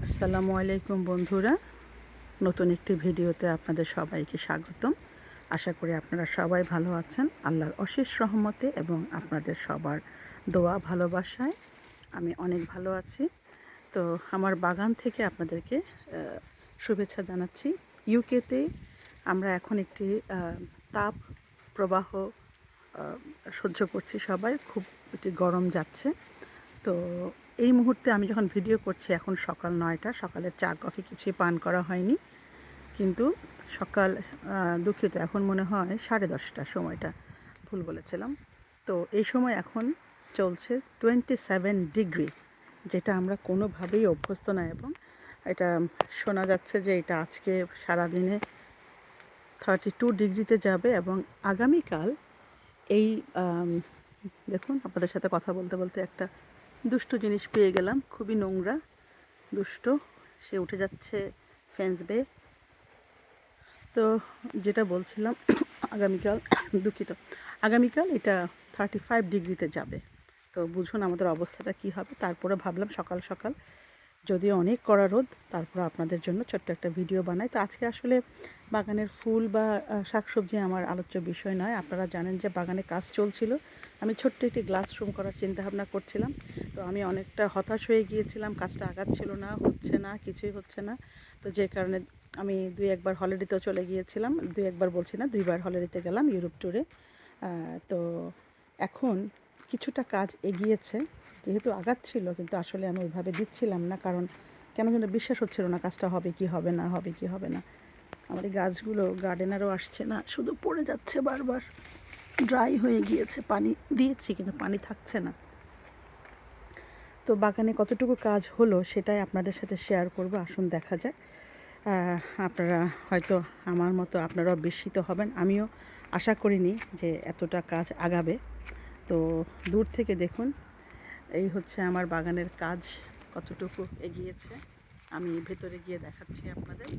আসসালামু আলাইকুম বন্ধুরা, নতুন একটি ভিডিওতে আপনাদের সবাইকে স্বাগতম। আশা করি আপনারা সবাই ভালো আছেন। আল্লাহর অশেষ রহমতে এবং আপনাদের সবার দোয়া ভালোবাসায় আমি অনেক ভালো আছি। তো আমার বাগান থেকে আপনাদেরকে শুভেচ্ছা জানাচ্ছি। ইউকেতে আমরা এখন একটি তাপ প্রবাহ সহ্য করছি সবাই, খুব একটি গরম যাচ্ছে। তো এই মুহূর্তে আমি যখন ভিডিও করছি এখন সকাল ৯টা, সকালের চা কফি কিছুই পান করা হয়নি, কিন্তু সকাল দুঃখিত, এখন মনে হয় 10:30 সময়টা ভুল বলেছিলাম। তো এই সময় এখন চলছে 27 ডিগ্রি, যেটা আমরা কোনোভাবেই অভ্যস্ত না, এবং এটা শোনা যাচ্ছে যে এটা আজকে সারাদিনে 32 ডিগ্রিতে যাবে। এবং আগামীকাল এই দেখুন, আপনাদের সাথে কথা বলতে বলতে একটা দুষ্টু জিনিস পেয়ে গেলাম, খুবই নোংরা দুষ্ট, সে উঠে যাচ্ছে ফেন্স বেয়ে। তো যেটা বলছিলাম, আগামীকাল দুঃখিত, আগামীকাল এটা 35 ডিগ্রিতে যাবে। তো বুঝুন আমাদের অবস্থাটা কী হবে। তারপরে ভাবলাম সকাল সকাল, যদিও অনেক কড়া রোদ, তারপর আপনাদের জন্য ছোট্ট একটা ভিডিও বানাই। তো আজকে আসলে বাগানের ফুল বা শাকসবজি আমার আলোচ্য বিষয় নয়। আপনারা জানেন যে বাগানে কাজ চলছিল, আমি ছোট্ট একটি গ্লাস রুম করার চিন্তাভাবনা করছিলাম। তো আমি অনেকটা হতাশ হয়ে গিয়েছিলাম, কাজটা আগাচ্ছিল না, হচ্ছে না, কিছুই হচ্ছে না। তো যে কারণে আমি 2-1বার হলিডেতেও চলে গিয়েছিলাম। 2-1বার বলছি না, 2বার হলিডেতে গেলাম ইউরোপ ট্যুরে। তো এখন কিছুটা কাজ এগিয়েছে, যেহেতু আগাচ্ছিল, কিন্তু আসলে আমি ওইভাবে দিচ্ছিলাম না, কারণ কেন যেন বিশ্বাস হচ্ছিল না কাজটা হবে কি হবে না, হবে কি হবে না। আমার এই গাছগুলো, গার্ডেনারও আসছে না, শুধু পড়ে যাচ্ছে বারবার, ড্রাই হয়ে গিয়েছে, পানি দিয়েছি কিন্তু পানি থাকছে না। তো বাগানে কতটুকু কাজ হলো সেটাই আপনাদের সাথে শেয়ার করব, আসুন দেখা যাক। আপনারা হয়তো আমার মতো আপনারাও বিস্মিত হবেন, আমিও আশা করিনি যে এতটা কাজ আগাবে। তো দূর থেকে দেখুন, এই হচ্ছে আমার বাগানের কাজ কতটুকু এগিয়েছে, আমি ভেতরে গিয়ে দেখাচ্ছি আপনাদের।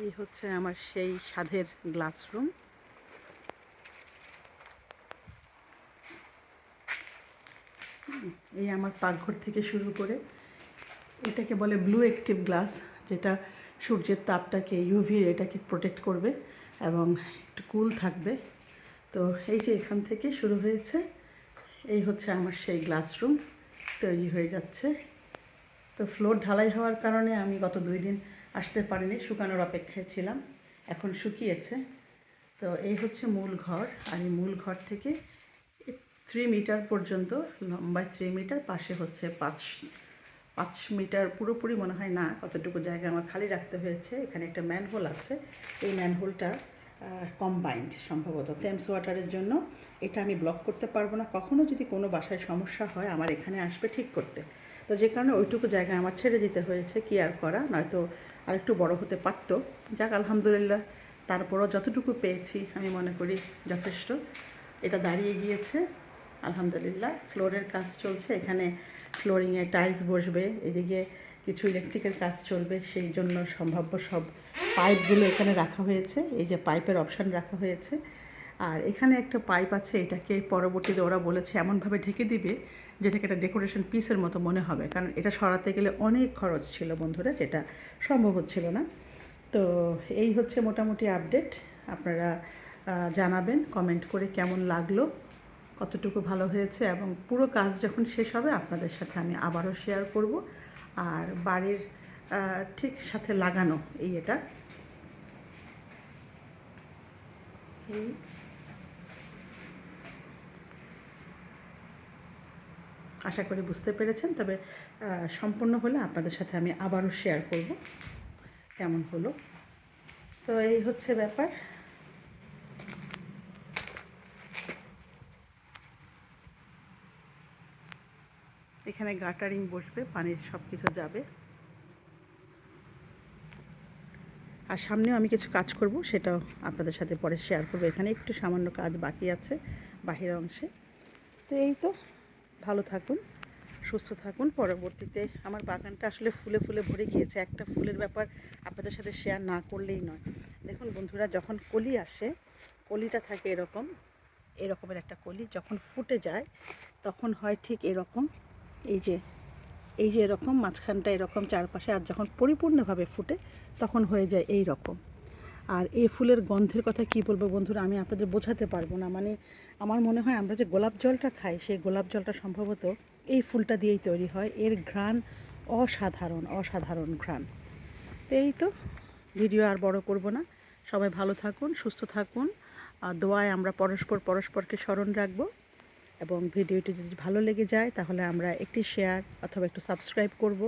এই হচ্ছে আমার সেই স্বাদের গ্লাস রুম। এই আমার পাকঘর থেকে শুরু করে, এটাকে বলে ব্লু অ্যাক্টিভ গ্লাস, যেটা সূর্যের তাপটাকে, ইউভি এটাকে প্রোটেক্ট করবে এবং একটু কুল থাকবে। তো এই যে এখান থেকে শুরু হয়েছে, এই হচ্ছে আমার সেই গ্লাস রুম তৈরি হয়ে যাচ্ছে। তো ফ্লোর ঢালাই হওয়ার কারণে আমি গত 2 দিন আসতে পারিনি, শুকানোর অপেক্ষায় ছিলাম, এখন শুকিয়েছে। তো এই হচ্ছে মূল ঘর, আর এই মূল ঘর থেকে 3 মিটার পর্যন্ত, লম্বায় 3 মিটার, পাশে হচ্ছে 5 মিটার, পুরোপুরি মনে হয় না, কতটুকু জায়গা আমার খালি রাখতে হয়েছে। এখানে একটা ম্যানহোল আছে, এই ম্যানহোলটা কম্বাইন্ড সম্ভবত টেমস ওয়াটারের জন্য। এটা আমি ব্লক করতে পারবো না, কখনও যদি কোনো বাসায় সমস্যা হয় আমার এখানে আসবে ঠিক করতে। তো যে কারণে ওইটুকু জায়গা আমার ছেড়ে দিতে হয়েছে, কি আর করা, নয়তো আরেকটু বড় হতে পারতো। যাক, আলহামদুলিল্লাহ, তারপরও যতটুকু পেয়েছি আমি মনে করি যথেষ্ট। এটা দাঁড়িয়ে গিয়েছে আলহামদুলিল্লাহ। ফ্লোরের কাজ চলছে, এখানে ফ্লোরিংয়ে টাইলস বসবে, এদিকে কিছু ইলেকট্রিকের কাজ চলবে, সেই জন্য সম্ভাব্য সব পাইপগুলো এখানে রাখা হয়েছে, এই যে পাইপের অপশান রাখা হয়েছে। আর এখানে একটা পাইপ আছে, এটাকে পরবর্তীতে ওরা বলেছে এমনভাবে ঢেকে দিবে যেটাকে একটা ডেকোরেশন পিসের মতো মনে হবে, কারণ এটা সরাতে গেলে অনেক খরচ ছিল বন্ধুরা, যেটা সম্ভব হচ্ছিল না। তো এই হচ্ছে মোটামুটি আপডেট। আপনারা জানাবেন কমেন্ট করে কেমন লাগলো, কতটুকু ভালো হয়েছে, এবং পুরো কাজ যখন শেষ হবে আপনাদের সাথে আমি আবারও শেয়ার করব। আর বাড়ির ঠিক সাথে লাগানো এটা, এই আশা করি বুঝতে পেরেছেন। তবে সম্পূর্ণ হলে আপনাদের সাথে আমি আবারও শেয়ার করব কেমন হলো। তো এই হচ্ছে ব্যাপার। এখানে গাটারিং বসবে, পানির সব কিছু যাবে। আর সামনেও আমি কিছু কাজ করব, সেটাও আপনাদের সাথে পরে শেয়ার করব। এখানে একটু সামান্য কাজ বাকি আছে বাহির অংশে। তো এই তো, ভালো থাকুন, সুস্থ থাকুন। পরবর্তীতে আমার বাগানটা আসলে ফুলে ফুলে ভরে গিয়েছে, একটা ফুলের ব্যাপার আপনাদের সাথে শেয়ার না করলেই নয়। দেখুন বন্ধুরা, যখন কলি আসে, কলিটা থাকে এরকম, এরকমের একটা কলি, যখন ফুটে যায় তখন হয় ঠিক এরকম, এই যে এই যে এরকম মাঝখানটা এরকম চারপাশে, আর যখন পরিপূর্ণভাবে ফুটে তখন হয়ে যায় এই রকম। আর এই ফুলের গন্ধের কথা কি বলবো বন্ধুরা, আমি আপনাদের বোঝাতে পারবো না। মানে আমার মনে হয় আমরা যে গোলাপ জলটা খাই, সেই গোলাপ জলটা সম্ভবত এই ফুলটা দিয়েই তৈরি হয়। এর ঘ্রাণ অসাধারণ, অসাধারণ ঘ্রাণ। তো এই তো, ভিডিও আর বড় করব না। সবাই ভালো থাকুন, সুস্থ থাকুন। আর দোয়ায় আমরা পরস্পরকে স্মরণ রাখবো। এবং ভিডিওটি যদি ভালো লেগে যায় তাহলে আমরা একটি শেয়ার অথবা একটু সাবস্ক্রাইব করব।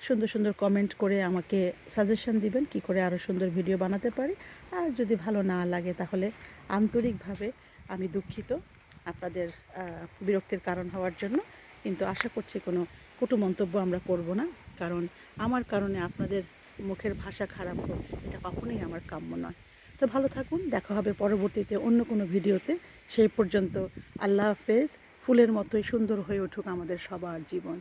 সুন্দর সুন্দর কমেন্ট করে আমাকে সাজেশন দিবেন কী করে আরও সুন্দর ভিডিও বানাতে পারি। আর যদি ভালো না লাগে তাহলে আন্তরিকভাবে আমি দুঃখিত আপনাদের বিরক্তির কারণ হওয়ার জন্য। কিন্তু আশা করছি কোনো কটু মন্তব্য আমরা করব না, কারণ আমার কারণে আপনাদের মুখের ভাষা খারাপ হোক এটা কখনোই আমার কাম্য নয়। তো ভালো থাকুন, দেখা হবে পরবর্তীতে অন্য কোনো ভিডিওতে। সেই পর্যন্ত আল্লাহ হাফেজ। ফুলের মতোই সুন্দর হয়ে উঠুক আমাদের সবার জীবন।